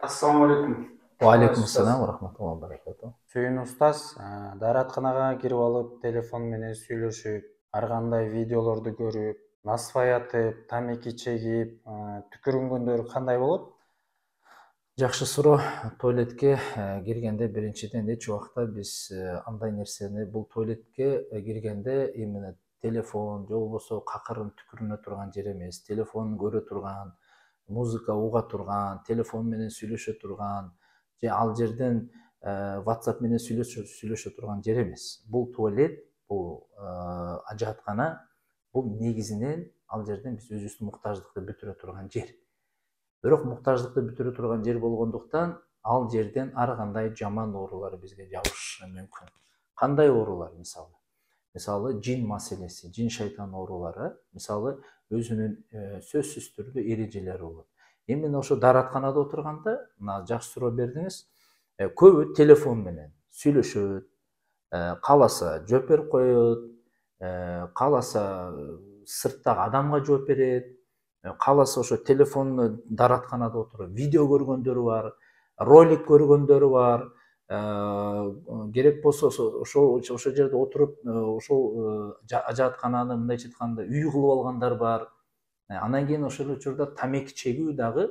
Assalamu alaikum. Алейкум Ustaz. ассалам ва рахматуллахи ва баракатуh. Сүйін ұстаз, дааратканага кирип алып, телефон менен сүйлөшүп, ар кандай видеолорду көрүп, насвай атып, тамеки чегип, түкүрүнгөндөр кандай болот? Жакшы суроо. Туалетке киргенде биринчиден эч убакта биз андай нерсени бул туалетке киргенде именно телефон же болбосо какырын түкүрүнө турган жер эмес. Телефон көрө турган, музыка уга турган, телефон менен сүйлөшө турган же ал жерден WhatsApp менен сүйлөшө турган жер эмес. Бул туалет, бул ажааткана, бул негизинен ал жерден биз өзүбүздүн муктаждыкты бүтүрө турган жер. Бирок муктаждыкты бүтүрө турган жер болгондуктан ал жерден ар кандай жаман оорулар бизге жабышы мүмкүн. Кандай оорулар мисалы? Мисалы жин маселеси, жин шайтан оорулары, мисалы өзүнүн сөзсүз түрдө эрежелери болот. Именно ошо дааратканада отурганда, мына жакшы суроо бердиңиз. Көбү телефон менен сүйлөшөт, кааласа жооп берип коет, кааласа сырттагы адамга жооп берет, кааласа ошо телефонду дааратканада отуруп видео көргөндөрү бар, ролик көргөндөрү бар. Керек болсо ошол жерде отуруп ошол ажааткананы мындайча айтканда үй кылып алгандар бар. Анан кийин ошол учурда тамеки чегүү дагы,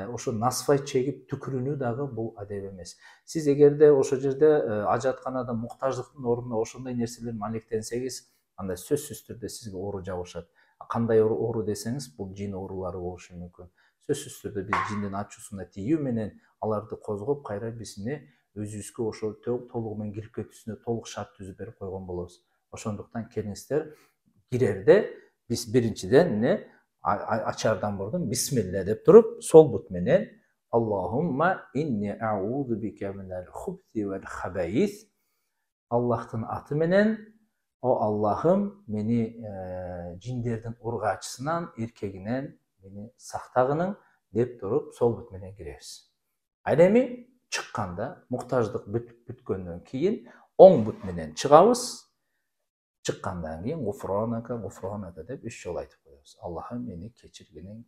ошо насвай чегип түкүрүүнү дагы бул адеп эмес. Сиз эгерде ошол жерде ажаатканада муктаждыктын ордуна ошондой нерселер менен алектенсеңиз, анда сөзсүз түрдө сизге оору жабышат. Кандай оору десеңиз, бул жин оорулары болушу мүмкүн. Сөзсүз түрдө биз жиндин ачуусуна тийүү менен аларды козгоп, кайра бизини өзүбүзгө ошол толугу менен кирип кетүүсүнө толук шарт түзүп берип койгон болобуз. Ошондуктан келиңиздер, кирерде биз биринчиден эмне ачаардан бурдун бисмилля деп туруп, сол бут менен Аллахумма инни аузу бика минал хубси вал хабаис. Аллахтын аты менен, о Аллахым, мени жиндердин ургаачысынан, эркегинен мени сактагының деп туруп, сол бут менен киребиз. Ал эми чыкканда, муктаждык бүткөндөн кийин оң бут менен чыгабыз. Чыккандан кийин гуфронака деп 3 жолу айтып коебуз. Аллахым мени кечиргиниң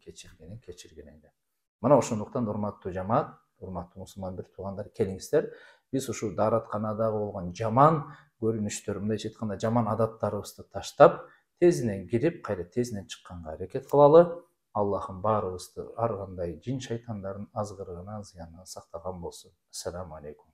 деп. Мына ошондуктан урматтуу жамаат, урматтуу мусулман бир туугандар, келиңиздер, биз ушу дааратканадагы болгон жаман көрүнүштөр, мындайча айтканда жаман адаттарыбызды таштап, тезинен кирип, кайра тезинен чыкканга аракет кылалы. Аллахым баарыбызды ар кандай жин шайтандардын азгырыгынан, зыянынан сактаган болсун. Ассаламу алейкум.